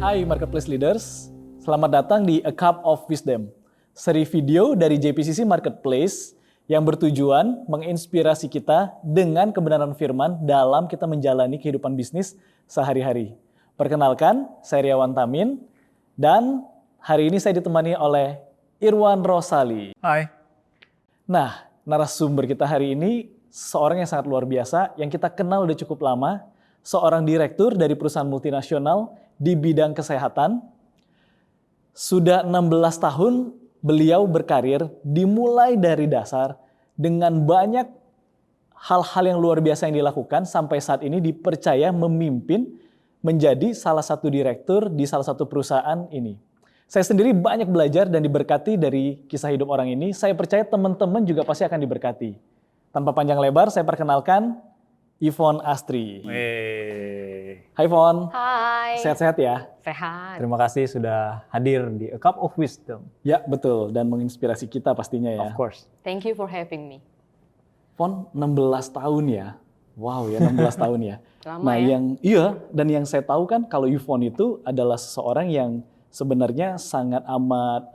Hai Marketplace Leaders, selamat datang di A Cup of Wisdom, seri video dari JPCC Marketplace yang bertujuan menginspirasi kita dengan kebenaran firman dalam kita menjalani kehidupan bisnis sehari-hari. Perkenalkan, saya Riawan Tamin, dan hari ini saya ditemani oleh Irwan Rosali. Hai. Nah, narasumber kita hari ini seorang yang sangat luar biasa, yang kita kenal udah cukup lama, seorang direktur dari perusahaan multinasional di bidang kesehatan. Sudah 16 tahun beliau berkarir dimulai dari dasar dengan banyak hal-hal yang luar biasa yang dilakukan sampai saat ini dipercaya memimpin menjadi salah satu direktur di salah satu perusahaan ini. Saya sendiri banyak belajar dan diberkati dari kisah hidup orang ini. Saya percaya teman-teman juga pasti akan diberkati. Tanpa panjang lebar, saya perkenalkan Yvonne Astri. Hai Yvonne. Hai. Sehat-sehat ya? Sehat. Terima kasih sudah hadir di A Cup of Wisdom. Ya betul, dan menginspirasi kita pastinya ya. Of course. Thank you for having me. Yvonne 16 tahun ya. Wow ya, 16 tahun ya. Lama Nah ya? dan yang saya tahu kan kalau Yvonne itu adalah seseorang yang sebenarnya sangat amat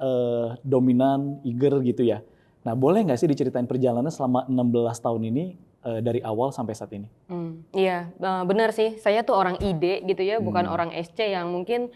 dominan, eager gitu ya. Nah boleh nggak sih diceritain perjalanan selama 16 tahun ini dari awal sampai saat ini? Iya, benar sih. Saya tuh orang ide gitu ya, bukan orang SC yang mungkin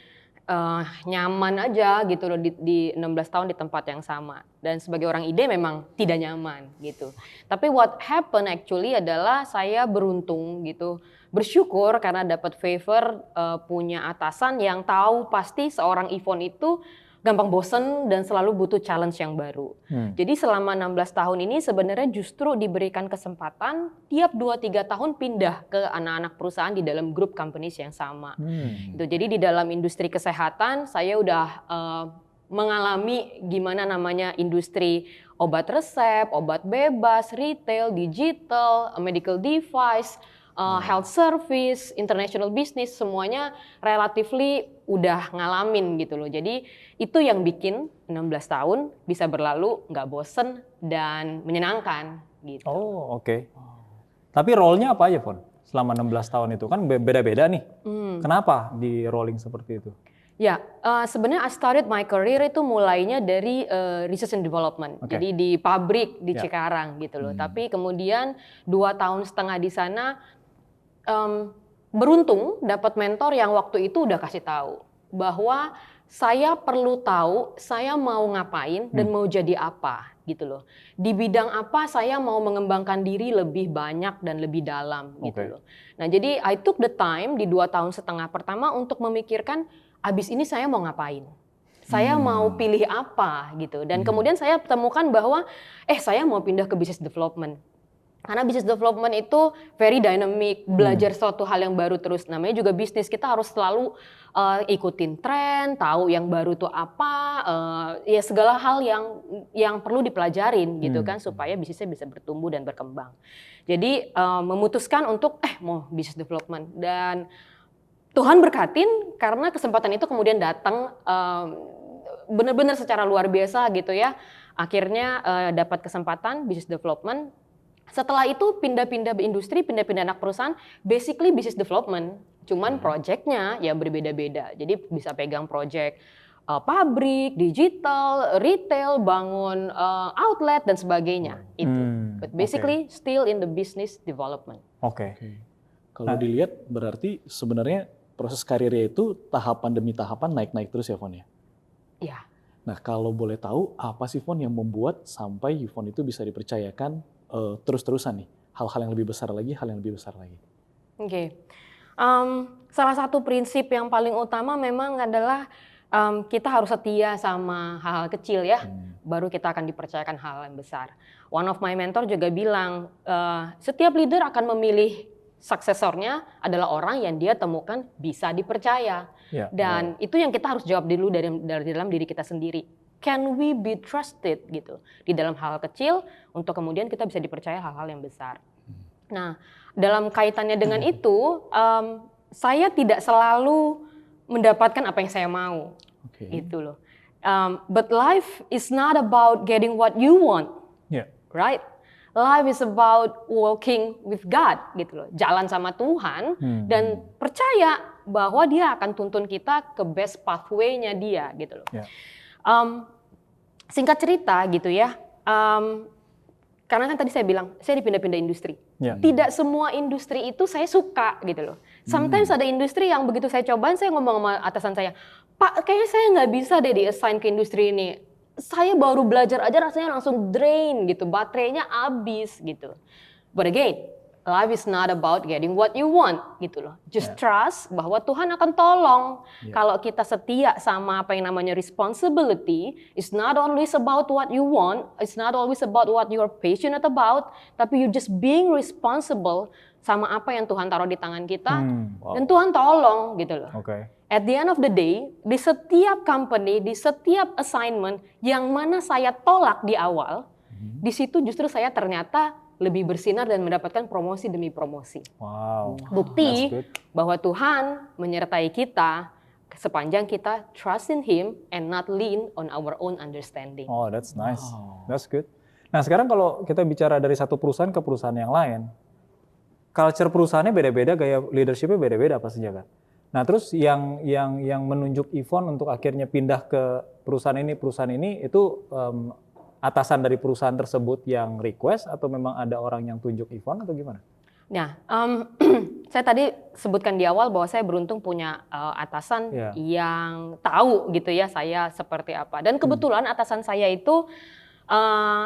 nyaman aja gitu loh di 16 tahun di tempat yang sama. Dan sebagai orang ide memang tidak nyaman gitu. Tapi what happened actually adalah saya beruntung gitu. Bersyukur karena dapat favor punya atasan yang tahu pasti seorang Yvonne itu gampang bosen dan selalu butuh challenge yang baru. Jadi selama 16 tahun ini sebenarnya justru diberikan kesempatan tiap 2-3 tahun pindah ke anak-anak perusahaan di dalam grup companies yang sama. Jadi di dalam industri kesehatan saya udah mengalami gimana namanya industri obat resep, obat bebas, retail, digital, medical device, health service, international business, semuanya relatively udah ngalamin gitu loh. Jadi itu yang bikin 16 tahun bisa berlalu nggak bosen dan menyenangkan gitu. Oh oke. Tapi role-nya apa aja Fon? Selama 16 tahun itu kan beda-beda nih. Kenapa di rolling seperti itu? Ya, sebenarnya I started my career itu mulainya dari research and development. Jadi di pabrik di Cikarang gitu loh. Tapi kemudian 2,5 tahun di sana beruntung dapat mentor yang waktu itu udah kasih tahu bahwa saya perlu tahu saya mau ngapain dan mau jadi apa gitu loh. Di bidang apa saya mau mengembangkan diri lebih banyak dan lebih dalam gitu loh. Nah jadi I took the time di 2,5 tahun pertama untuk memikirkan abis ini saya mau ngapain. Saya mau pilih apa gitu. Dan kemudian saya temukan bahwa saya mau pindah ke business development. Karena business development itu very dynamic, belajar suatu hal yang baru terus. Namanya juga bisnis, kita harus selalu ikutin tren, tahu yang baru itu apa, ya segala hal yang perlu dipelajarin gitu kan supaya bisnisnya bisa bertumbuh dan berkembang. Jadi memutuskan untuk mau business development dan Tuhan berkatin karena kesempatan itu kemudian datang benar-benar secara luar biasa gitu ya. Akhirnya dapat kesempatan business development. Setelah itu pindah-pindah industri, pindah-pindah anak perusahaan, basically business development. Cuman projectnya ya berbeda-beda. Jadi bisa pegang project pabrik, digital, retail, bangun outlet dan sebagainya. Itu. But basically still in the business development. Oke. Kalau dilihat berarti sebenarnya proses karirnya itu tahapan demi tahapan naik-naik terus ya Yvonne ya? Iya. Nah kalau boleh tahu apa sih Yvonne yang membuat sampai Yvonne itu bisa dipercayakan terus-terusan nih, hal-hal yang lebih besar lagi, hal yang lebih besar lagi. Oke. Salah satu prinsip yang paling utama memang adalah kita harus setia sama hal-hal kecil ya, baru kita akan dipercayakan hal yang besar. One of my mentor juga bilang, setiap leader akan memilih suksesornya adalah orang yang dia temukan bisa dipercaya. Dan itu yang kita harus jawab dulu dari dalam diri kita sendiri. Can we be trusted gitu di dalam hal kecil untuk kemudian kita bisa dipercaya hal-hal yang besar. Nah, dalam kaitannya dengan itu, saya tidak selalu mendapatkan apa yang saya mau, gitu loh. But life is not about getting what you want, right? Life is about walking with God, gitu loh. Jalan sama Tuhan dan percaya bahwa dia akan tuntun kita ke best pathway-nya dia gitu loh. Yeah. Singkat cerita gitu ya, karena kan tadi saya bilang saya dipindah-pindah industri. Yeah. Tidak semua industri itu saya suka gitu loh. Sometimes ada industri yang begitu saya cobain, saya ngomong sama atasan saya, Pak, kayaknya saya nggak bisa deh di-assign ke industri ini. Saya baru belajar aja rasanya langsung drain gitu, baterainya habis gitu. But again, life is not about getting what you want gitu loh. Just trust bahwa Tuhan akan tolong. Kalau kita setia sama apa yang namanya responsibility, it's not always about what you want, it's not always about what you're passionate about, tapi you just being responsible sama apa yang Tuhan taruh di tangan kita, dan Tuhan tolong gitu loh. Oke. At the end of the day, di setiap company, di setiap assignment yang mana saya tolak di awal, di situ justru saya ternyata lebih bersinar dan mendapatkan promosi demi promosi. Wow. Bukti That's good. bahwa Tuhan menyertai kita sepanjang kita trust in Him and not lean on our own understanding. Oh, that's nice. That's good. Nah, sekarang kalau kita bicara dari satu perusahaan ke perusahaan yang lain, culture perusahaannya beda-beda, gaya leadership-nya beda-beda pastinya kan. Nah, terus yang menunjuk Yvonne untuk akhirnya pindah ke perusahaan ini itu atasan dari perusahaan tersebut yang request atau memang ada orang yang tunjuk Yvonne atau gimana? Nah, saya tadi sebutkan di awal bahwa saya beruntung punya atasan yang tahu gitu ya saya seperti apa. Dan kebetulan atasan saya itu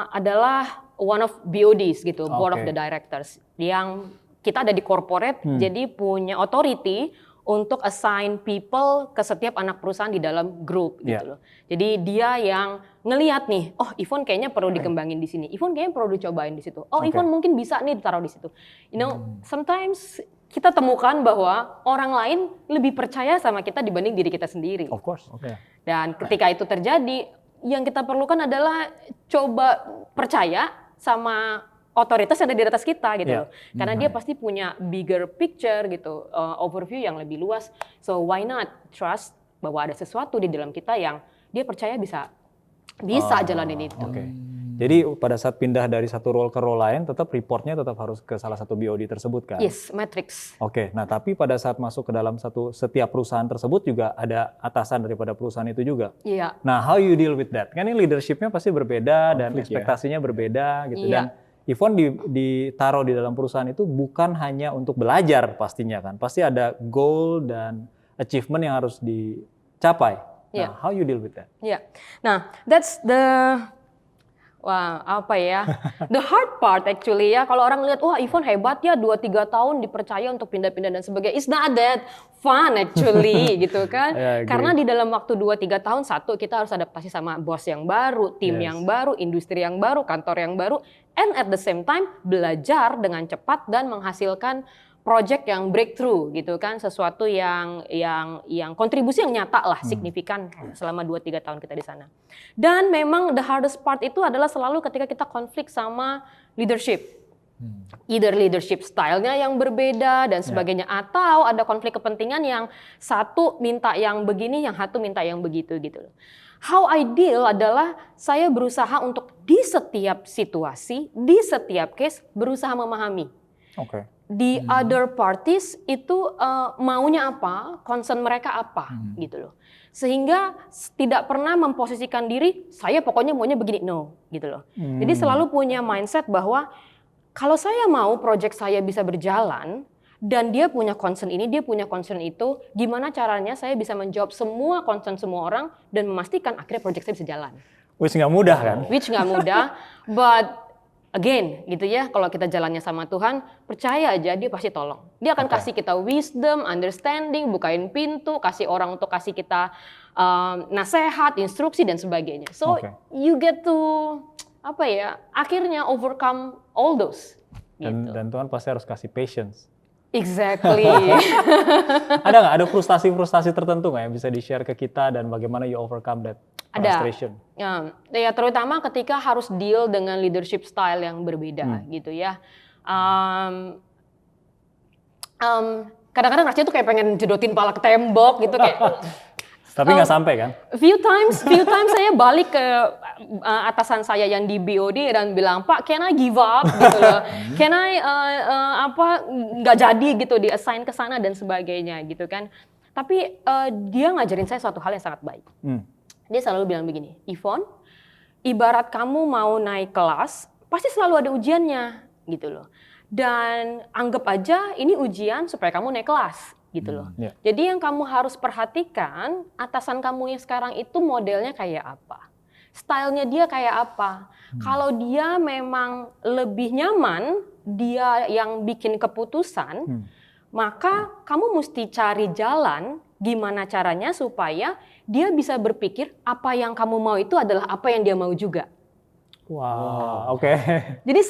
adalah one of BODs gitu, Board of the Directors, yang kita ada di corporate, jadi punya authority untuk assign people ke setiap anak perusahaan di dalam grup gitu loh. Jadi dia yang ngelihat nih, oh Yvonne kayaknya perlu dikembangin di sini, Yvonne kayaknya perlu dicobain di situ, oh Yvonne mungkin bisa nih ditaruh di situ. You know, sometimes kita temukan bahwa orang lain lebih percaya sama kita dibanding diri kita sendiri. Of course. Okay. Dan ketika itu terjadi, yang kita perlukan adalah coba percaya sama otoritas yang ada di atas kita gitu loh. Karena dia pasti punya bigger picture gitu, overview yang lebih luas. So why not trust bahwa ada sesuatu di dalam kita yang dia percaya bisa jalanin itu. Okay. Jadi pada saat pindah dari satu role ke role lain, tetap reportnya tetap harus ke salah satu BOD tersebut kan? Yes, matrix. Oke, nah tapi pada saat masuk ke dalam setiap perusahaan tersebut juga ada atasan daripada perusahaan itu juga. Iya. Nah, how you deal with that? Kan ini leadership-nya pasti berbeda dan ekspektasinya berbeda gitu. Dan Yvonne ditaruh di dalam perusahaan itu bukan hanya untuk belajar pastinya kan. Pasti ada goal dan achievement yang harus dicapai. Nah, how you deal with that? Iya. Nah, that's the hard part actually ya. Kalau orang lihat, wah Yvonne hebat ya 2-3 tahun dipercaya untuk pindah-pindah dan sebagainya. It's not that fun actually gitu kan. Karena di dalam waktu 2-3 tahun, satu kita harus adaptasi sama bos yang baru, tim yang baru, industri yang baru, kantor yang baru. And at the same time belajar dengan cepat dan menghasilkan project yang breakthrough gitu kan, sesuatu yang kontribusi yang nyata lah, signifikan selama 2-3 tahun kita di sana. Dan memang the hardest part itu adalah selalu ketika kita konflik sama leadership. Either leadership style-nya yang berbeda dan sebagainya, atau ada konflik kepentingan yang satu minta yang begini, yang satu minta yang begitu gitu loh. How I deal adalah saya berusaha untuk di setiap situasi, di setiap case berusaha memahami. Oke. The other parties itu maunya apa, concern mereka apa gitu loh. Sehingga tidak pernah memposisikan diri, saya pokoknya maunya begini, no gitu loh. Jadi selalu punya mindset bahwa kalau saya mau project saya bisa berjalan, dan dia punya concern ini, dia punya concern itu, gimana caranya saya bisa menjawab semua concern semua orang dan memastikan akhirnya project saya bisa jalan. Which nggak mudah kan? Which nggak mudah, but again, gitu ya, kalau kita jalannya sama Tuhan, percaya aja dia pasti tolong. Dia akan kasih kita wisdom, understanding, bukain pintu, kasih orang untuk kasih kita nasihat, instruksi dan sebagainya. So you get to akhirnya overcome all those. Dan Tuhan pasti harus kasih patience. Exactly. Ada nggak? Ada frustasi-frustasi tertentu nggak yang bisa di-share ke kita dan bagaimana you overcome that frustration? Ya terutama ketika harus deal dengan leadership style yang berbeda gitu ya. Kadang-kadang rasanya tuh kayak pengen jedotin pala ke tembok gitu kayak Tapi nggak sampai kan? Few times saya balik ke atasan saya yang di BOD dan bilang, Pak, can I give up gitu loh, can I nggak jadi gitu di assign ke sana dan sebagainya gitu kan. Tapi dia ngajarin saya suatu hal yang sangat baik. Dia selalu bilang begini, Yvonne, ibarat kamu mau naik kelas, pasti selalu ada ujiannya gitu loh. Dan anggap aja ini ujian supaya kamu naik kelas gitu loh. Jadi yang kamu harus perhatikan, atasan kamu yang sekarang itu modelnya kayak apa, stylenya dia kayak apa. Kalau dia memang lebih nyaman, dia yang bikin keputusan, maka kamu mesti cari jalan gimana caranya supaya dia bisa berpikir apa yang kamu mau itu adalah apa yang dia mau juga. Wow, oke. Jadi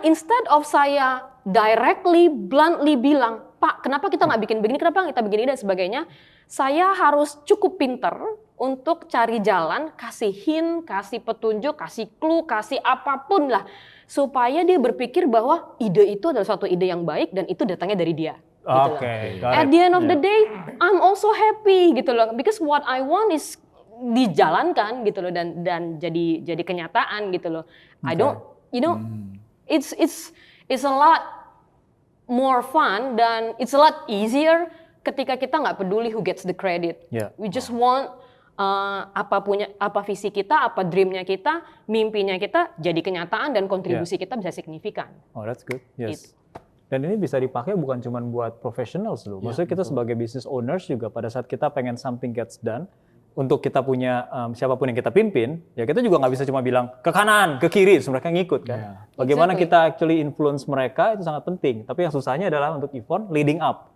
instead of saya directly, bluntly bilang, Pak, kenapa kita nggak bikin begini, kenapa kita begini dan sebagainya, saya harus cukup pinter untuk cari jalan, kasih hint, kasih petunjuk, kasih clue, kasih apapun lah, supaya dia berpikir bahwa ide itu adalah suatu ide yang baik dan itu datangnya dari dia. Gitu loh. At the end of the day, I'm also happy gitu loh, because what I want is dijalankan gitu loh dan jadi kenyataan gitu loh. I don't, it's a lot more fun dan it's a lot easier ketika kita nggak peduli who gets the credit. We just want apa visi kita, apa dreamnya kita, mimpinya kita jadi kenyataan dan kontribusi kita bisa signifikan. Oh, that's good. Yes. Dan ini bisa dipakai bukan cuma buat professionals loh. Maksudnya kita sebagai business owners juga pada saat kita pengen something gets done, untuk kita punya siapapun yang kita pimpin, ya kita juga nggak bisa cuma bilang ke kanan, ke kiri, terus mereka ngikut kan. Bagaimana kita actually influence mereka itu sangat penting. Tapi yang susahnya adalah untuk Yvonne leading up.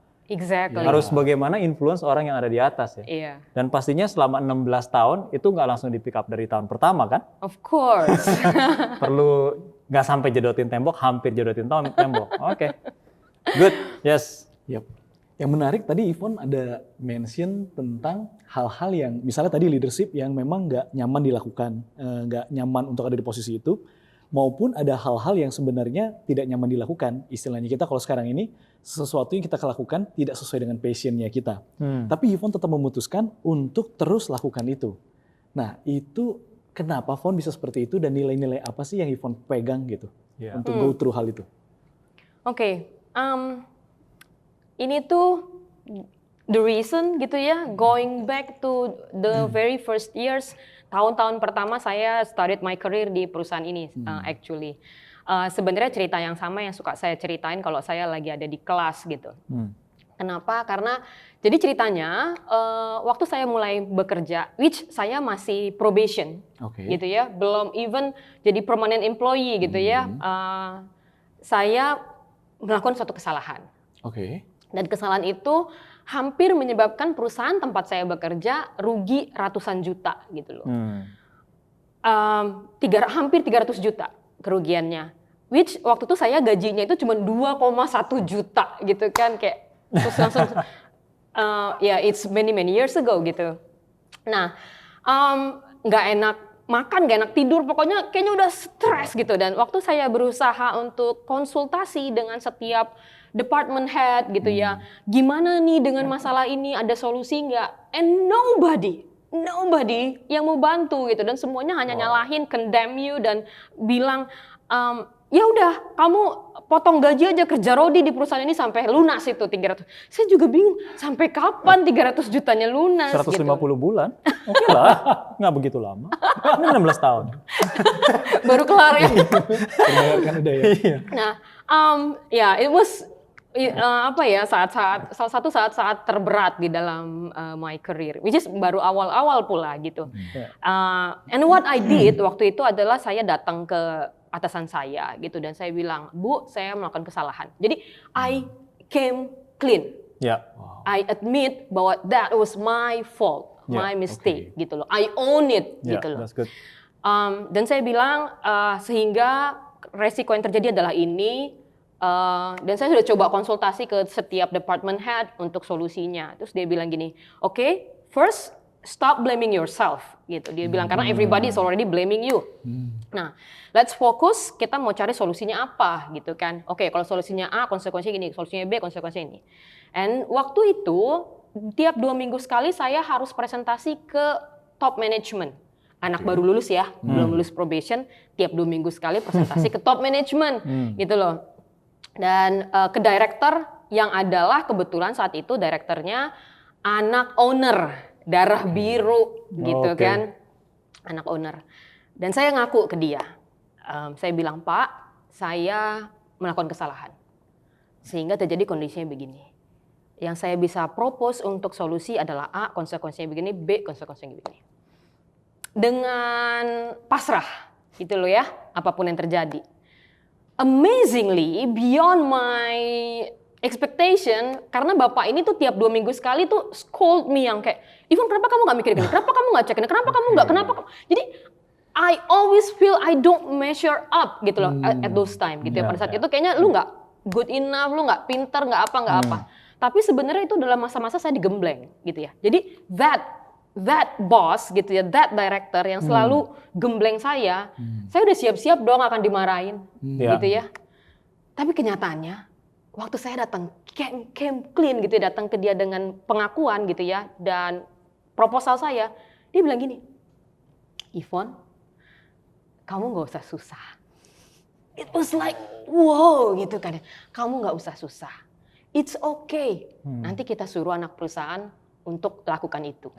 Harus bagaimana influence orang yang ada di atas ya. Dan pastinya selama 16 tahun itu nggak langsung di pick up dari tahun pertama kan? Of course. Perlu nggak sampai jedotin tembok, hampir jedotin tembok. Oke. Good. Yes. Yang menarik tadi Yvonne ada mention tentang hal-hal yang misalnya tadi leadership yang memang nggak nyaman dilakukan, nggak nyaman untuk ada di posisi itu, maupun ada hal-hal yang sebenarnya tidak nyaman dilakukan. Istilahnya kita kalau sekarang ini sesuatu yang kita lakukan tidak sesuai dengan passionnya kita. Tapi Yvonne tetap memutuskan untuk terus lakukan itu. Nah itu kenapa Yvonne bisa seperti itu dan nilai-nilai apa sih yang Yvonne pegang gitu untuk go through hal itu? Ini tuh the reason gitu ya, going back to the very first years, tahun-tahun pertama saya started my career di perusahaan ini actually. Sebenarnya cerita yang sama yang suka saya ceritain kalau saya lagi ada di kelas gitu. Kenapa? Karena jadi ceritanya waktu saya mulai bekerja, which saya masih probation gitu ya, belum even jadi permanent employee gitu ya, saya melakukan suatu kesalahan. Dan kesalahan itu hampir menyebabkan perusahaan tempat saya bekerja rugi ratusan juta gitu loh. Hampir 300 juta kerugiannya. Which waktu itu saya gajinya itu cuma 2,1 juta gitu kan. Kayak terus langsung, it's many years ago gitu. Nah, nggak enak makan, nggak enak tidur, pokoknya kayaknya udah stres gitu. Dan waktu saya berusaha untuk konsultasi dengan setiap department head gitu ya, gimana nih dengan masalah ini, ada solusi nggak? And nobody yang mau bantu gitu, dan semuanya hanya nyalahin, condemn you dan bilang ya udah kamu potong gaji aja, kerja rodi di perusahaan ini sampai lunas itu 300. Saya juga bingung sampai kapan 300 jutanya lunas 150 gitu. bulan? Oke lah, nggak begitu lama. Ini 16 tahun. Baru kelar ya. Kan udah ya. Nah, it was salah satu saat terberat di dalam my career, which is baru awal-awal pula gitu. And what I did waktu itu adalah saya datang ke atasan saya gitu dan saya bilang, Bu, saya melakukan kesalahan. Jadi I came clean. I admit bahwa that was my fault, my mistake gitu loh. I own it gitu loh. That's good. Dan saya bilang sehingga resiko yang terjadi adalah ini. Dan saya sudah coba konsultasi ke setiap department head untuk solusinya. Terus dia bilang gini, okay, first stop blaming yourself gitu. Dia bilang karena everybody is already blaming you. Nah, let's focus, kita mau cari solusinya apa gitu kan. Oke, kalau solusinya A, konsekuensinya gini, solusinya B, konsekuensinya ini. And waktu itu tiap 2 minggu sekali saya harus presentasi ke top management. Anak baru lulus ya, belum lulus probation, tiap 2 minggu sekali presentasi ke top management, gitu loh. Dan ke director yang adalah kebetulan saat itu direkturnya anak owner, darah biru gitu kan, anak owner. Dan saya ngaku ke dia, saya bilang, Pak, saya melakukan kesalahan. Sehingga terjadi kondisinya begini. Yang saya bisa propose untuk solusi adalah A, konsekuensinya begini, B, konsekuensinya begini. Dengan pasrah, gitu loh ya, apapun yang terjadi. Amazingly, beyond my expectation, karena bapak ini tuh tiap 2 minggu sekali tuh scold me yang kayak, Ivan kenapa kamu gak mikir gini, kenapa kamu gak cek ini, kenapa kamu gak, kenapa. Jadi I always feel I don't measure up gitu loh at those time gitu ya. Pada saat itu kayaknya lu gak good enough, lu gak pinter, gak apa. Tapi sebenarnya itu dalam masa-masa saya digembleng gitu ya. Jadi that boss gitu ya, that director yang selalu gembleng saya udah siap-siap dong akan dimarahin gitu ya. Tapi kenyataannya waktu saya datang came clean gitu ya, datang ke dia dengan pengakuan gitu ya dan proposal saya, dia bilang gini, Yvonne, kamu gak usah susah. It was like wow gitu kan, kamu gak usah susah. It's okay. Nanti kita suruh anak perusahaan untuk lakukan itu.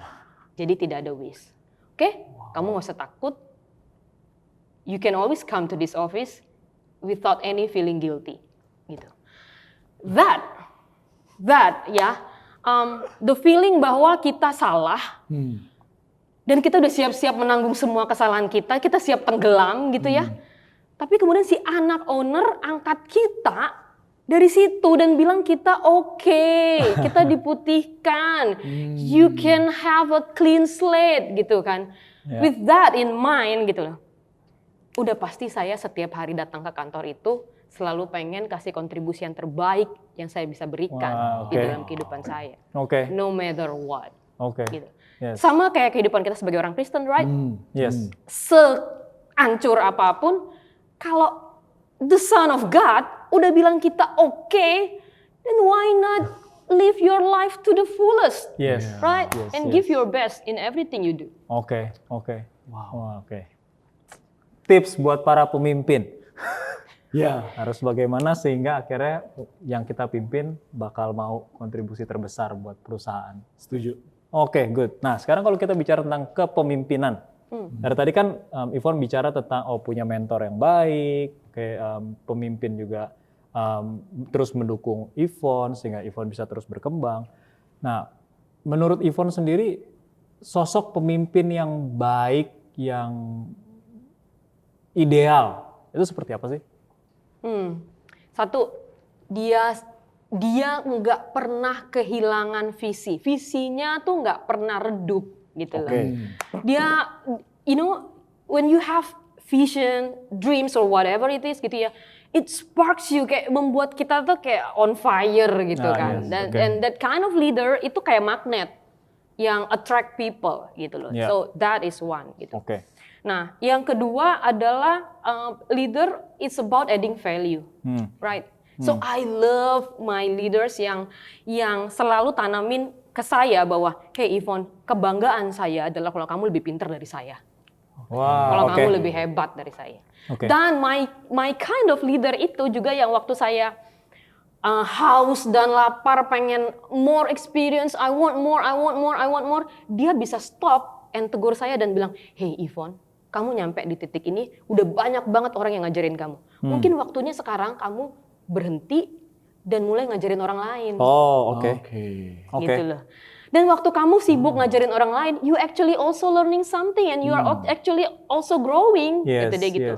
Jadi tidak ada waste. Oke? Kamu gak usah takut. You can always come to this office without any feeling guilty. Gitu. That ya, the feeling bahwa kita salah dan kita udah siap-siap menanggung semua kesalahan kita siap tenggelam gitu ya. Tapi kemudian si anak owner angkat kita dari situ dan bilang kita oke, kita diputihkan, you can have a clean slate gitu kan. With that in mind gitu loh. Udah pasti saya setiap hari datang ke kantor itu selalu pengen kasih kontribusi yang terbaik yang saya bisa berikan di dalam kehidupan saya. No matter what. Gitu. Sama kayak kehidupan kita sebagai orang Kristen, right? Seancur apapun, kalau the Son of God udah bilang kita oke, then why not live your life to the fullest, right? And give your best in everything you do. Wow. Tips buat para pemimpin. Harus bagaimana sehingga akhirnya yang kita pimpin bakal mau kontribusi terbesar buat perusahaan. Setuju. Good. Nah, sekarang kalau kita bicara tentang kepemimpinan. Dari tadi kan Yvonne bicara tentang punya mentor yang baik, pemimpin juga terus mendukung Yvonne sehingga Yvonne bisa terus berkembang. Nah, menurut Yvonne sendiri sosok pemimpin yang baik, yang ideal itu seperti apa sih? Satu, dia nggak pernah kehilangan visi. Visinya tuh nggak pernah redup gitu loh. Dia, when you have vision, dreams or whatever it is gitu ya, it sparks you, kayak membuat kita tuh kayak on fire gitu kan. And that kind of leader itu kayak magnet yang attract people gitu loh. So that is one gitu. Nah, yang kedua adalah leader it's about adding value, right? So I love my leaders yang selalu tanamin ke saya bahwa, hey Yvonne, kebanggaan saya adalah kalau kamu lebih pintar dari saya. Kalau kamu lebih hebat dari saya. Dan my kind of leader itu juga yang waktu saya haus dan lapar, pengen more experience, I want more, dia bisa stop and tegur saya dan bilang, hey Yvonne, kamu nyampe di titik ini, udah banyak banget orang yang ngajarin kamu. Mungkin waktunya sekarang kamu berhenti dan mulai ngajarin orang lain. Gitu loh. Dan waktu kamu sibuk ngajarin orang lain, you actually also learning something and you are actually also growing. Gitu deh gitu.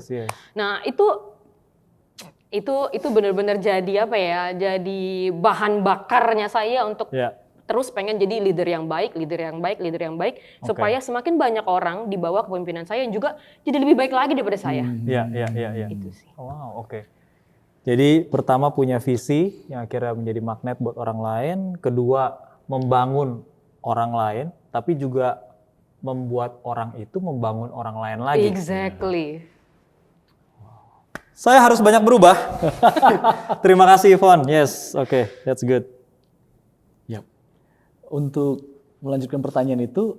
Nah, itu benar-benar jadi apa ya? Jadi bahan bakarnya saya untuk terus pengen jadi leader yang baik supaya semakin banyak orang di bawah kepemimpinan saya yang juga jadi lebih baik lagi daripada saya. Itu sih. Jadi pertama punya visi yang akhirnya menjadi magnet buat orang lain, kedua membangun orang lain, tapi juga membuat orang itu membangun orang lain lagi. Exactly. Saya harus banyak berubah. Terima kasih Yvonne. Yes, that's good. Untuk melanjutkan pertanyaan itu,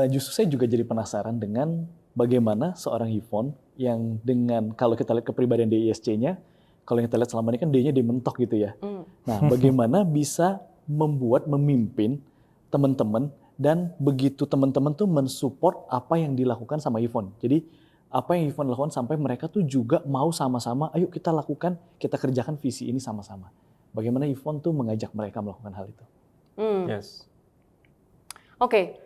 justru saya juga jadi penasaran dengan bagaimana seorang Yvonne yang dengan kalau kita lihat kepribadian DISC-nya, kalau kita lihat selama ini kan D-nya dimentok gitu ya. Nah, bagaimana bisa memimpin teman-teman dan begitu teman-teman tuh mensupport apa yang dilakukan sama Yvonne. Jadi apa yang Yvonne lakukan sampai mereka tuh juga mau sama-sama, ayo kita lakukan, kita kerjakan visi ini sama-sama. Bagaimana Yvonne tuh mengajak mereka melakukan hal itu? Yes. Oke.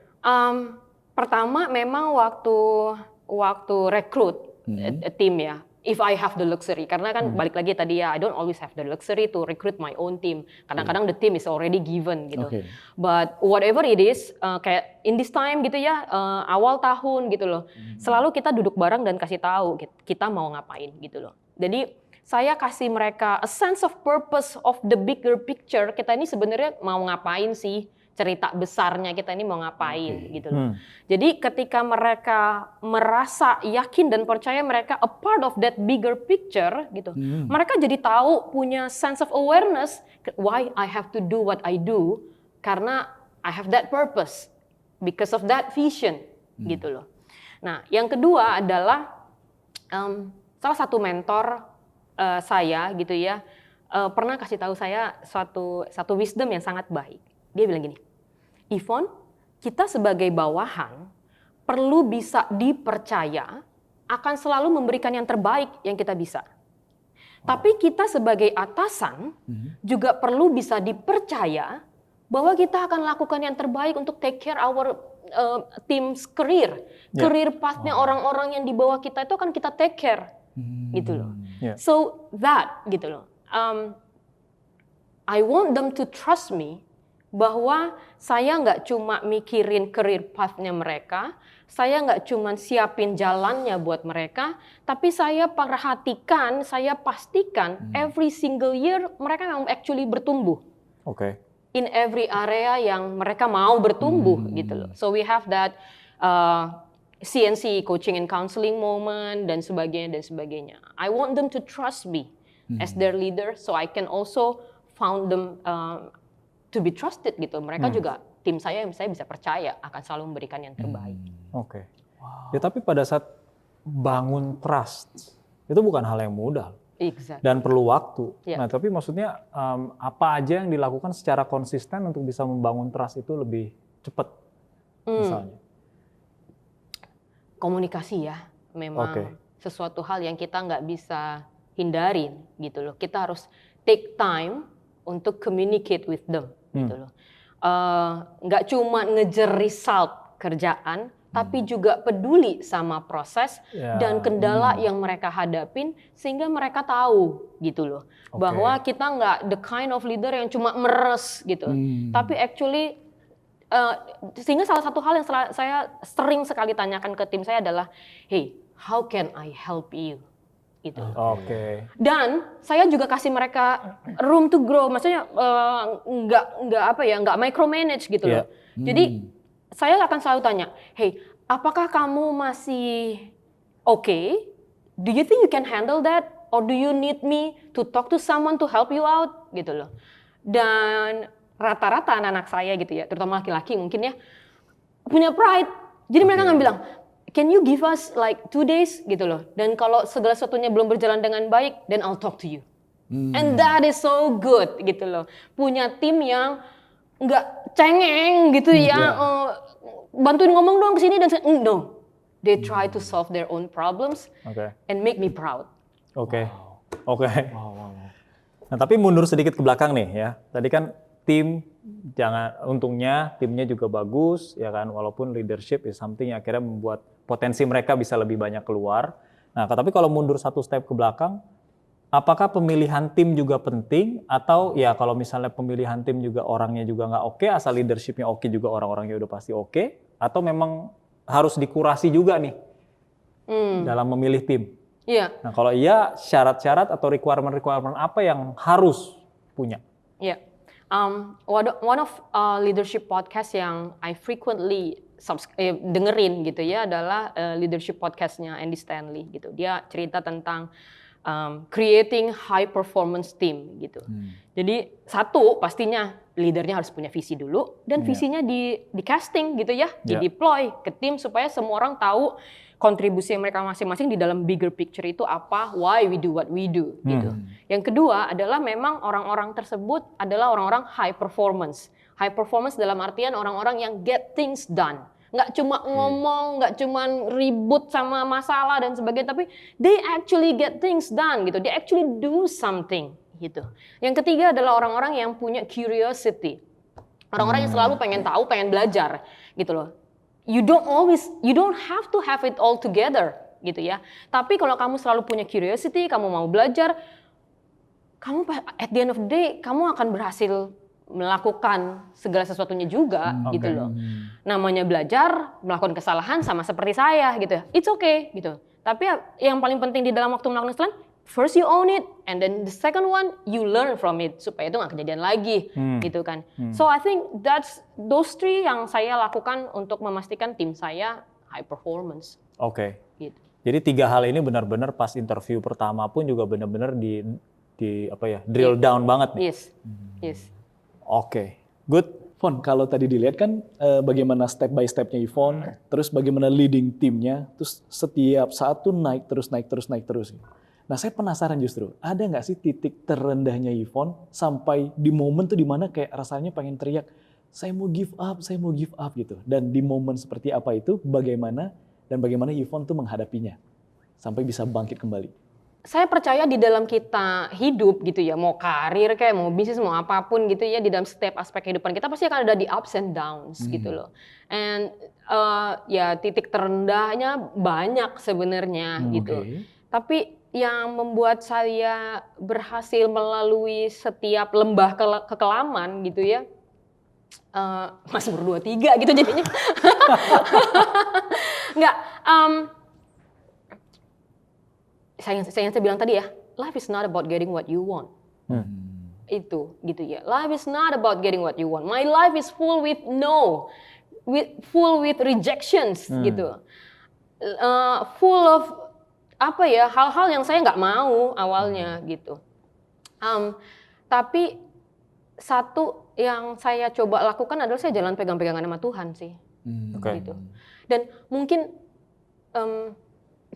Pertama memang waktu rekrut tim ya. If I have the luxury, karena kan balik lagi tadi ya, I don't always have the luxury to recruit my own team. Kadang-kadang the team is already given gitu. But whatever it is, kayak in this time gitu ya, awal tahun gitu loh, selalu kita duduk bareng dan kasih tahu kita mau ngapain gitu loh. Jadi saya kasih mereka a sense of purpose of the bigger picture. Kita ini sebenarnya mau ngapain sih? Cerita besarnya kita ini mau ngapain gitu loh. Jadi ketika mereka merasa yakin dan percaya mereka a part of that bigger picture gitu, mereka jadi tahu, punya sense of awareness why I have to do what I do, karena I have that purpose because of that vision gitu loh. Nah, yang kedua adalah salah satu mentor saya gitu ya, pernah kasih tahu saya satu wisdom yang sangat baik. Dia bilang gini, Yvonne, kita sebagai bawahan perlu bisa dipercaya akan selalu memberikan yang terbaik yang kita bisa. Tapi kita sebagai atasan juga perlu bisa dipercaya bahwa kita akan lakukan yang terbaik untuk take care our team's career. Career path-nya orang-orang yang di bawah kita itu akan kita take care. Gitu loh. So that gitu loh. I want them to trust me bahwa saya nggak cuma mikirin career path-nya mereka, saya nggak cuma siapin jalannya buat mereka, tapi saya perhatikan, saya pastikan every single year mereka memang actually bertumbuh. In every area yang mereka mau bertumbuh gitu loh. So we have that CNC, coaching and counseling moment dan sebagainya. I want them to trust me as their leader, so I can also found them to be trusted gitu. Mereka juga tim saya bisa percaya akan selalu memberikan yang terbaik. Ya tapi pada saat bangun trust itu bukan hal yang mudah. Dan perlu waktu. Nah tapi maksudnya apa aja yang dilakukan secara konsisten untuk bisa membangun trust itu lebih cepat misalnya? Komunikasi ya, memang sesuatu hal yang kita nggak bisa hindarin gitu loh. Kita harus take time untuk communicate with them gitu loh. Nggak cuma ngejar result kerjaan, tapi juga peduli sama proses dan kendala yang mereka hadapin, sehingga mereka tahu gitu loh, bahwa kita nggak the kind of leader yang cuma meres gitu, tapi actually sehingga salah satu hal yang saya sering sekali tanyakan ke tim saya adalah, hey, how can I help you? Gitu. Dan saya juga kasih mereka room to grow, maksudnya nggak micromanage gitu loh. Jadi saya akan selalu tanya, hey, apakah kamu masih okay? Do you think you can handle that? Or do you need me to talk to someone to help you out? Gitu loh. Dan rata-rata anak-anak saya gitu ya, terutama laki-laki mungkin ya, punya pride. Jadi mereka nggak bilang, can you give us like 2 days gitu loh. Dan kalau segala sesuatunya belum berjalan dengan baik, then I'll talk to you. And that is so good gitu loh. Punya tim yang nggak cengeng gitu ya, bantuin ngomong dong kesini dan no. They try to solve their own problems and make me proud. Nah tapi mundur sedikit ke belakang nih ya. Tadi kan tim, untungnya timnya juga bagus ya kan, walaupun leadership is something yang akhirnya membuat potensi mereka bisa lebih banyak keluar. Nah tapi kalau mundur satu step ke belakang, apakah pemilihan tim juga penting, atau ya kalau misalnya pemilihan tim juga orangnya juga nggak oke, asal leadershipnya oke juga orang-orangnya udah pasti oke, atau memang harus dikurasi juga nih dalam memilih tim? Nah kalau iya, syarat-syarat atau requirement apa yang harus punya? One of leadership podcast yang I frequently dengerin gitu ya adalah leadership podcastnya Andy Stanley gitu. Dia cerita tentang creating high performance team gitu. Jadi satu pastinya leadernya harus punya visi dulu dan visinya di casting gitu ya, di Yeah. deploy ke tim supaya semua orang tahu kontribusi mereka masing-masing di dalam bigger picture itu apa, why we do what we do gitu. Yang kedua adalah memang orang-orang tersebut adalah orang-orang high performance. High performance dalam artian orang-orang yang get things done. Nggak cuma ngomong, nggak cuma ribut sama masalah dan sebagainya, tapi they actually get things done gitu. They actually do something gitu. Yang ketiga adalah orang-orang yang punya curiosity. Orang-orang yang selalu pengen tahu, pengen belajar gitu loh. You don't have to have it all together gitu ya. Tapi kalau kamu selalu punya curiosity, kamu mau belajar, kamu at the end of the day kamu akan berhasil melakukan segala sesuatunya juga gitu loh. Namanya belajar, melakukan kesalahan sama seperti saya gitu. It's okay gitu. Tapi yang paling penting di dalam waktu melakukan kesalahan, first you own it, and then the second one you learn from it supaya itu nggak kejadian lagi, gitu kan. So I think that's those three yang saya lakukan untuk memastikan tim saya high performance. Oke. Gitu. Jadi 3 hal ini benar-benar pas interview pertama pun juga benar-benar di apa ya, drill down banget nih. Yes, yes. Oke, good. Fon, kalau tadi dilihat kan bagaimana step by step-nya Yvonne, terus bagaimana leading timnya, terus setiap saat tuh naik terus. Nah, saya penasaran justru, ada nggak sih titik terendahnya Yvonne sampai di momen tuh dimana kayak rasanya pengen teriak, saya mau give up gitu. Dan di momen seperti apa itu, bagaimana Yvonne tuh menghadapinya sampai bisa bangkit kembali? Saya percaya di dalam kita hidup gitu ya, mau karir kayak mau bisnis mau apapun gitu ya, di dalam setiap aspek kehidupan kita pasti akan ada di ups and downs gitu loh. And ya titik terendahnya banyak sebenarnya gitu. Tapi yang membuat saya berhasil melalui setiap lembah kekelaman gitu ya, Mazmur 23 gitu jadinya. Enggak, saya bilang tadi ya, life is not about getting what you want. Itu gitu ya. Life is not about getting what you want. My life is full with full with rejections gitu. Full of apa ya, hal-hal yang saya nggak mau awalnya gitu. Tapi satu yang saya coba lakukan adalah saya jalan pegang-pegangan sama Tuhan sih. Gitu. Dan mungkin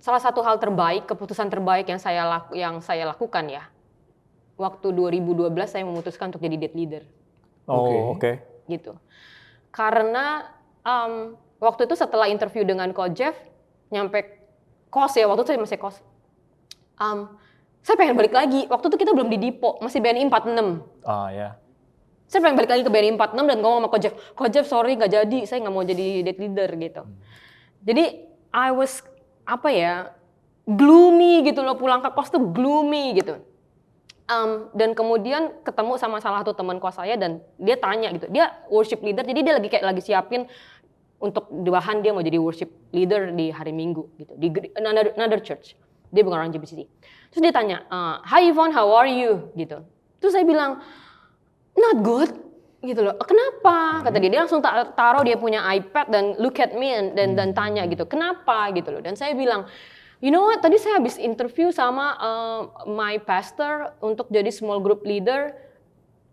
salah satu hal terbaik, keputusan terbaik yang saya lakukan ya. Waktu 2012 saya memutuskan untuk jadi dead leader. Oke. Gitu. Karena waktu itu setelah interview dengan Coach Jeff, nyampe kos ya, waktu itu saya masih kos. Saya pengen balik lagi. Waktu itu kita belum di Dipo, masih BNI 46. Ya. Saya pengen balik lagi ke BNI 46 dan ngomong sama Coach Jeff, sorry nggak jadi, saya nggak mau jadi dead leader gitu. Jadi I was gloomy gitu loh, pulang ke kos tuh gloomy gitu. Dan kemudian ketemu sama salah satu teman kos saya dan dia tanya gitu, dia worship leader, jadi dia lagi siapin untuk bahan dia mau jadi worship leader di hari Minggu gitu, di another church. Dia bukan orang JBCT. Terus dia tanya, hi Yvonne, how are you? Gitu. Terus saya bilang, not good. Gitu loh. Kenapa? Kata dia langsung taruh dia punya iPad dan look at me dan tanya gitu. Kenapa gitu loh. Dan saya bilang, you know what? Tadi saya habis interview sama my pastor untuk jadi small group leader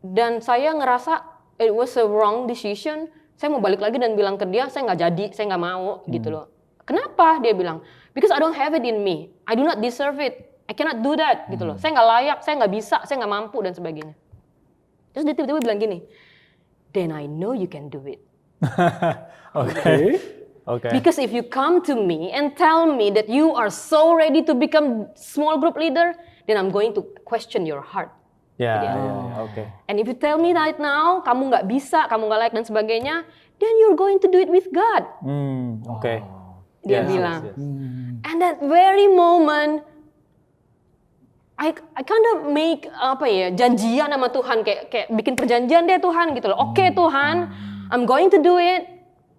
dan saya ngerasa it was a wrong decision. Saya mau balik lagi dan bilang ke dia, saya nggak jadi, saya nggak mau gitu loh. Kenapa? Dia bilang, because I don't have it in me. I do not deserve it. I cannot do that gitu loh. Saya nggak layak, saya nggak bisa, saya nggak mampu dan sebagainya. Terus dia tiba-tiba bilang gini, then I know you can do it. Oke. Because if you come to me and tell me that you are so ready to become small group leader, then I'm going to question your heart. Oke. And if you tell me right now, kamu nggak bisa, kamu nggak layak dan sebagainya, then you're going to do it with God. Oke. Dia bilang. And that very moment, I kind of make janjian sama Tuhan, kayak bikin perjanjian deh Tuhan gitu loh. Oke, Tuhan, I'm going to do it,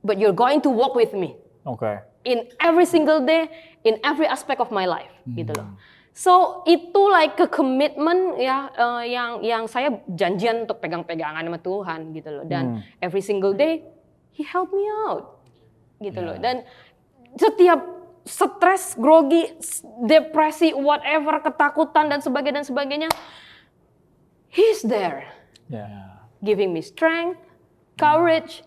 but you're going to walk with me. Oke. In every single day, in every aspect of my life gitu loh. So itu like a commitment ya, yang saya janjian untuk pegang-pegangan sama Tuhan gitu loh. Dan every single day He helped me out gitu loh. Dan setiap stres, grogi, depresi, whatever, ketakutan dan sebagainya, He's there. giving me strength, courage,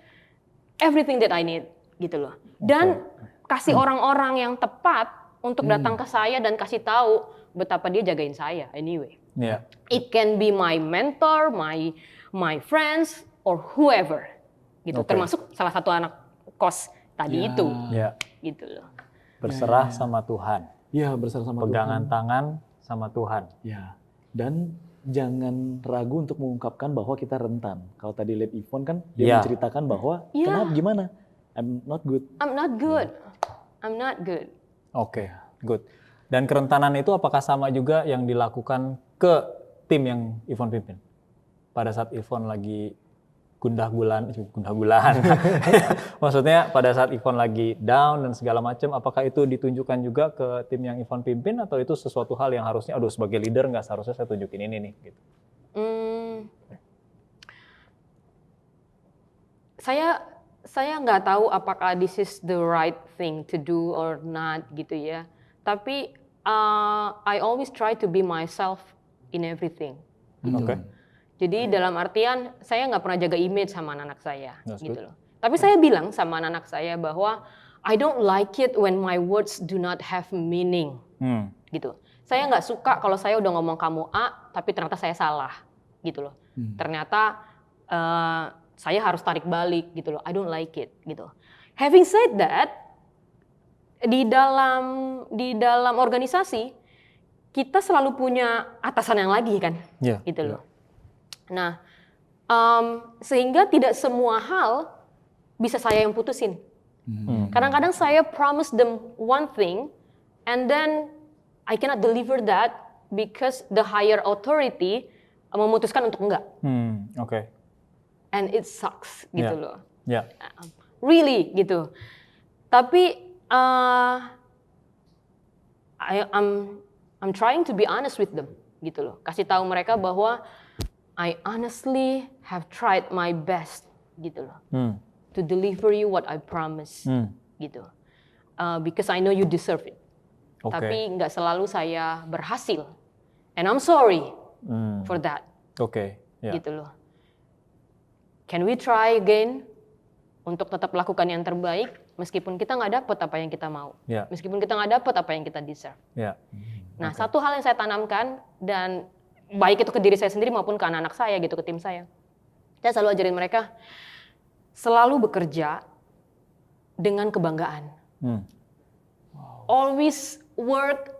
everything that I need gitu loh. Dan kasih orang-orang yang tepat untuk datang ke saya dan kasih tahu betapa dia jagain saya anyway. Yeah. It can be my mentor, my friends, or whoever, gitu. Termasuk salah satu anak kos tadi itu, gitu loh. Berserah sama Tuhan. Iya, berserah sama Pegangan Tuhan. tangan sama Tuhan. Ya, dan jangan ragu untuk mengungkapkan bahwa kita rentan. Kalau tadi lihat Yvonne kan, dia menceritakan bahwa kenapa gimana? I'm not good. I'm not good. I'm not good. Oke, good. Dan kerentanan itu apakah sama juga yang dilakukan ke tim yang Yvonne pimpin? Pada saat Yvonne lagi gundah-gulahan. Maksudnya pada saat Yvonne lagi down dan segala macam, apakah itu ditunjukkan juga ke tim yang Yvonne pimpin atau itu sesuatu hal yang harusnya, aduh sebagai leader nggak seharusnya saya tunjukin ini nih? Gitu. Saya nggak tahu apakah this is the right thing to do or not gitu ya. Tapi I always try to be myself in everything. Gitu. Oke. Jadi dalam artian saya nggak pernah jaga image sama anak saya, gitu loh. Tapi saya bilang sama anak saya bahwa I don't like it when my words do not have meaning, gitu. Saya nggak suka kalau saya udah ngomong kamu A, tapi ternyata saya salah, gitu loh. Ternyata saya harus tarik balik, gitu loh. I don't like it, gitu. Having said that, di dalam organisasi kita selalu punya atasan yang lagi kan, gitu loh. Nah, sehingga tidak semua hal bisa saya yang putusin. Kadang-kadang saya promise them one thing, and then I cannot deliver that because the higher authority memutuskan untuk enggak. Oke. And it sucks, gitu loh. Yeah. Really, gitu. Tapi I'm trying to be honest with them, gitu loh. Kasih tahu mereka bahwa I honestly have tried my best, gitu loh, to deliver you what I promise, gitu. Because I know you deserve it. Tapi nggak selalu saya berhasil, and I'm sorry for that. Gitu loh. Can we try again untuk tetap lakukan yang terbaik, meskipun kita nggak dapat apa yang kita mau, meskipun kita nggak dapat apa yang kita deserve. Nah, satu hal yang saya tanamkan dan baik itu ke diri saya sendiri maupun ke anak-anak saya gitu, ke tim saya. Saya selalu ajarin mereka selalu bekerja dengan kebanggaan. Always work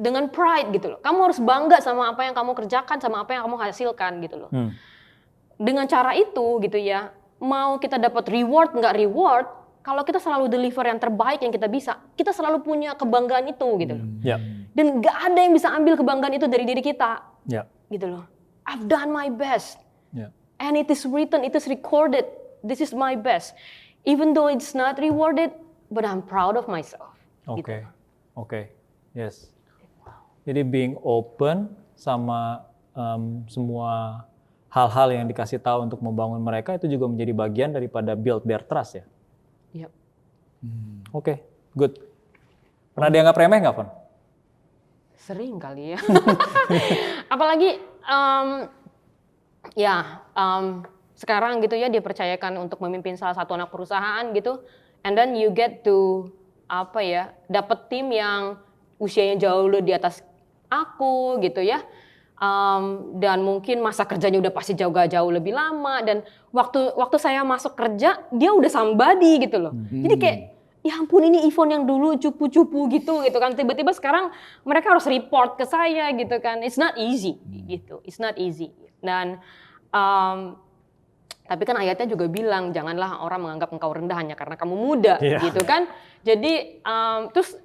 dengan pride gitu loh. Kamu harus bangga sama apa yang kamu kerjakan, sama apa yang kamu hasilkan gitu loh. Dengan cara itu gitu ya, mau kita dapat reward nggak reward, kalau kita selalu deliver yang terbaik yang kita bisa, kita selalu punya kebanggaan itu gitu loh. Dan gak ada yang bisa ambil kebanggaan itu dari diri kita, gitu loh. I've done my best, and it is written, it is recorded. This is my best, even though it's not rewarded, but I'm proud of myself. Yes. Jadi being open sama semua hal-hal yang dikasih tahu untuk membangun mereka itu juga menjadi bagian daripada build their trust ya. Good. Pernah dianggap remeh nggak, Fon? Sering kali ya. Apalagi sekarang gitu ya dipercayakan untuk memimpin salah satu anak perusahaan gitu, and then you get to dapat tim yang usianya jauh di atas aku gitu ya, dan mungkin masa kerjanya udah pasti jauh lebih lama, dan waktu saya masuk kerja dia udah somebody gitu loh. Jadi kayak ya ampun, ini Yvonne yang dulu cupu-cupu gitu kan, tiba-tiba sekarang mereka harus report ke saya gitu kan. It's not easy gitu, it's not easy. Dan tapi kan ayatnya juga bilang janganlah orang menganggap engkau rendah hanya karena kamu muda gitu kan. Jadi terus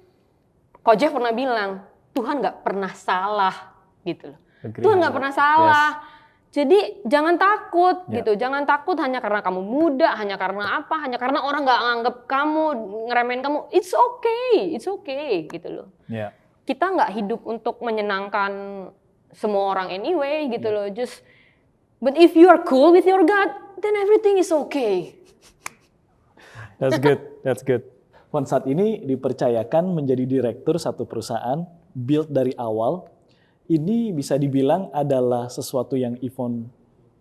Coach Jeff pernah bilang Tuhan nggak pernah salah gitu loh. Tuhan nggak pernah salah. Jadi jangan takut gitu, jangan takut hanya karena kamu muda, hanya karena apa, hanya karena orang nggak nganggap kamu, ngeremehin kamu. It's okay gitu loh. Kita nggak hidup untuk menyenangkan semua orang anyway gitu loh. But if you are cool with your God, then everything is okay. That's good. Fon saat ini dipercayakan menjadi direktur satu perusahaan, build dari awal. Ini bisa dibilang adalah sesuatu yang Yvonne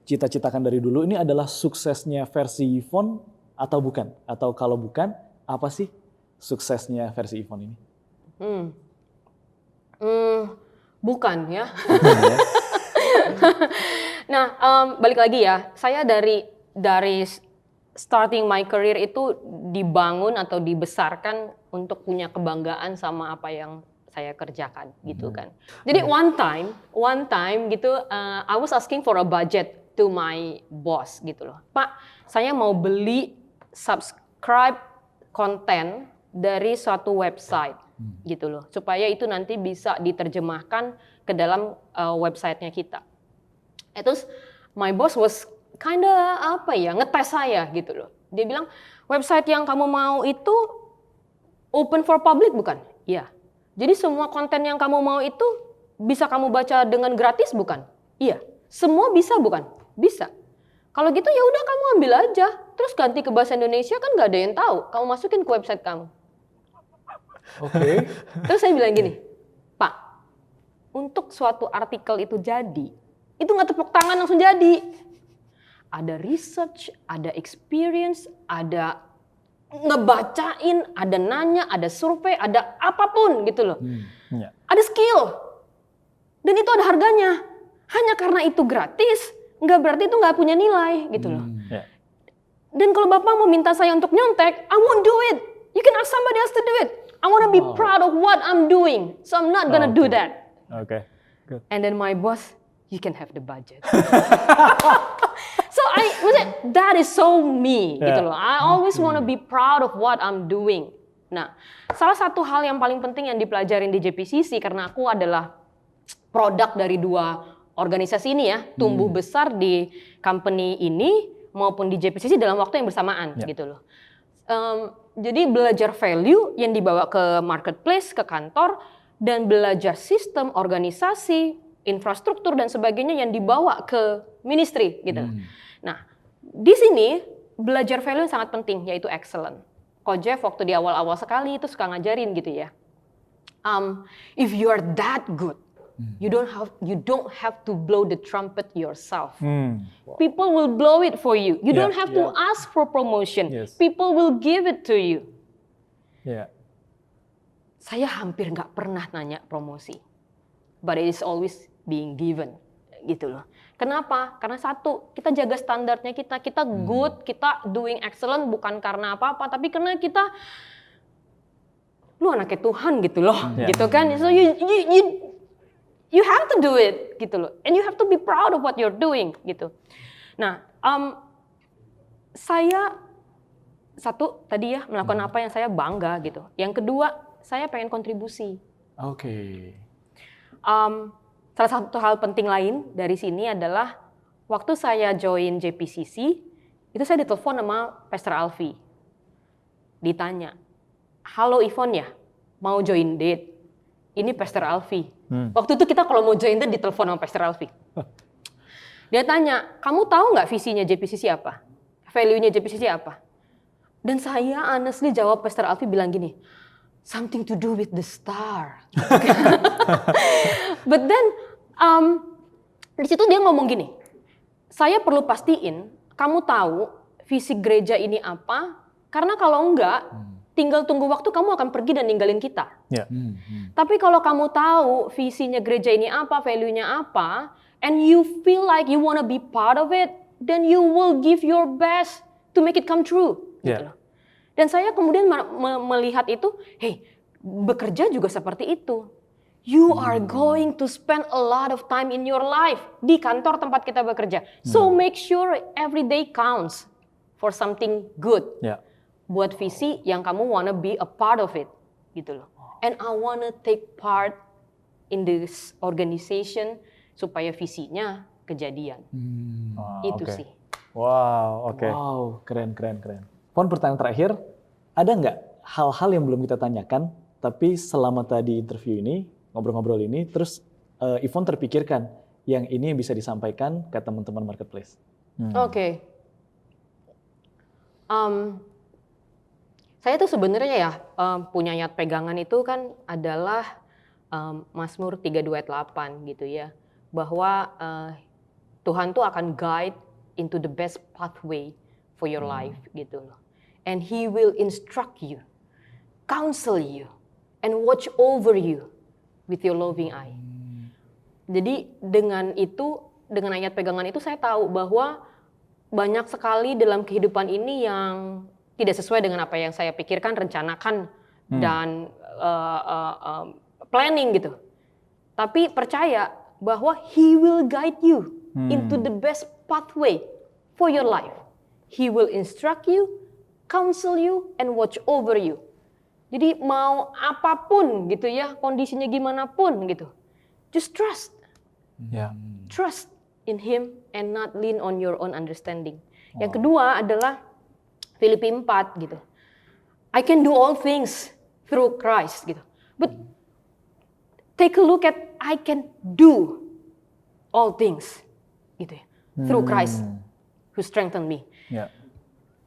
cita-citakan dari dulu ini adalah suksesnya versi Yvonne atau bukan? Atau kalau bukan, apa sih suksesnya versi Yvonne ini? Bukan ya. Nah, balik lagi ya, saya dari starting my career itu dibangun atau dibesarkan untuk punya kebanggaan sama apa yang saya kerjakan gitu kan. Jadi one time gitu, I was asking for a budget to my boss gitu loh. Pak, saya mau beli subscribe konten dari suatu website gitu loh, supaya itu nanti bisa diterjemahkan ke dalam websitenya kita. Terus my boss was kinda ngetes saya gitu loh. Dia bilang, website yang kamu mau itu open for public bukan? Iya. Jadi semua konten yang kamu mau itu bisa kamu baca dengan gratis bukan? Iya. Semua bisa bukan? Bisa. Kalau gitu ya udah kamu ambil aja. Terus ganti ke bahasa Indonesia kan nggak ada yang tahu. Kamu masukin ke website kamu. Oke. Terus saya bilang gini, Pak, untuk suatu artikel itu jadi, itu nggak tepuk tangan langsung jadi. Ada research, ada experience, ada ngebacain, ada nanya, ada survei, ada apapun gitu loh. Ada skill. Dan itu ada harganya. Hanya karena itu gratis, nggak berarti itu nggak punya nilai gitu loh. Dan kalau Bapak mau minta saya untuk nyontek, I won't do it. You can ask somebody else to do it. I want to be proud of what I'm doing. So I'm not gonna do that. Oke. Good. And then my boss, you can have the budget. So maksudnya that is so me gitu loh. I always want to be proud of what I'm doing. Nah, salah satu hal yang paling penting yang dipelajarin di JPCC karena aku adalah produk dari dua organisasi ini ya, tumbuh besar di company ini maupun di JPCC dalam waktu yang bersamaan gitu loh. Jadi belajar value yang dibawa ke marketplace, ke kantor, dan belajar sistem, organisasi, infrastruktur dan sebagainya yang dibawa ke ministry gitu. Nah, di sini belajar value yang sangat penting yaitu excellent. Coach Jeff waktu di awal-awal sekali itu suka ngajarin gitu ya. If you are that good, you don't have to blow the trumpet yourself. People will blow it for you. You don't have to ask for promotion. People will give it to you. Saya hampir nggak pernah nanya promosi, but it is always being given, gitu loh. Kenapa? Karena satu, kita jaga standarnya kita good, kita doing excellent bukan karena apa-apa, tapi karena kita, lu anaknya Tuhan gitu loh, gitu kan? So you have to do it, gitu loh, and you have to be proud of what you're doing, gitu. Nah, saya satu tadi ya melakukan apa yang saya bangga gitu. Yang kedua, saya pengen kontribusi. Salah satu hal penting lain dari sini adalah waktu saya join JPCC, itu saya ditelepon sama Pastor Alfie. Ditanya, halo Yvonne ya, mau join date? Ini Pastor Alfie. Waktu itu kita kalau mau join date ditelepon sama Pastor Alfie. Dia tanya, kamu tahu nggak visinya JPCC apa? Value-nya JPCC apa? Dan saya honestly jawab Pastor Alfie bilang gini, something to do with the star. But then di situ dia ngomong gini, saya perlu pastiin kamu tahu visi gereja ini apa, karena kalau enggak, tinggal tunggu waktu kamu akan pergi dan ninggalin kita. Tapi kalau kamu tahu visinya gereja ini apa, value-nya apa, and you feel like you wanna be part of it, then you will give your best to make it come true. Gitu loh. Dan saya kemudian melihat itu, hey, bekerja juga seperti itu. You are going to spend a lot of time in your life di kantor tempat kita bekerja. So make sure every day counts for something good. Buat visi yang kamu wanna be a part of it, gitu loh. And I wanna take part in this organization supaya visinya kejadian. Itu sih. Wow, oke. Wow, keren. Pon, pertanyaan terakhir, ada nggak hal-hal yang belum kita tanyakan, tapi selama tadi interview ini, ngobrol-ngobrol ini, terus Yvonne terpikirkan yang ini bisa disampaikan ke teman-teman marketplace? Oke. Saya tuh sebenarnya ya punya ayat pegangan itu kan adalah Mazmur 32 ayat 8 gitu ya, bahwa Tuhan tuh akan guide into the best pathway for your life gitu loh. And He will instruct you, counsel you, and watch over you with your loving eye. Jadi dengan itu, dengan ayat pegangan itu saya tahu bahwa banyak sekali dalam kehidupan ini yang tidak sesuai dengan apa yang saya pikirkan, rencanakan, dan planning gitu. Tapi percaya bahwa He will guide you into the best pathway for your life. He will instruct you, counsel you, and watch over you. Jadi mau apapun gitu ya, kondisinya gimana pun gitu. Just trust. Ya. Trust in Him and not lean on your own understanding. Yang kedua adalah Filipi 4 gitu. I can do all things through Christ gitu. But take a look at I can do all things gitu ya. Through Christ who strengthened me. Ya.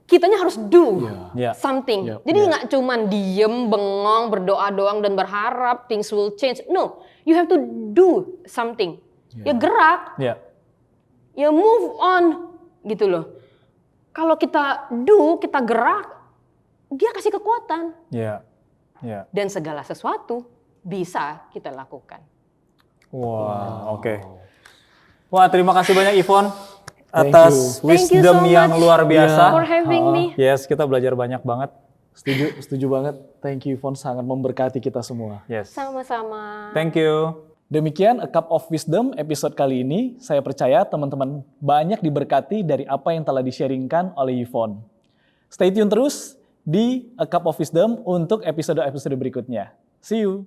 Kitanya harus do Ya. something. Yep. Jadi nggak cuman diem, bengong, berdoa doang dan berharap things will change. No, you have to do something. Ya gerak, Ya. ya move on gitu loh. Kalau kita do, kita gerak, dia kasih kekuatan. Ya. Ya. Dan segala sesuatu bisa kita lakukan. Wah, oke. Wah, terima kasih banyak Yvonne Thank atas you. Thank you wisdom so yang much luar biasa. For having me. Yes, kita belajar banyak banget. Setuju banget. Thank you, Yvonne, sangat memberkati kita semua. Yes. Sama-sama. Thank you. Demikian A Cup of Wisdom episode kali ini. Saya percaya teman-teman banyak diberkati dari apa yang telah di-sharingkan oleh Yvonne. Stay tune terus di A Cup of Wisdom untuk episode-episode berikutnya. See you!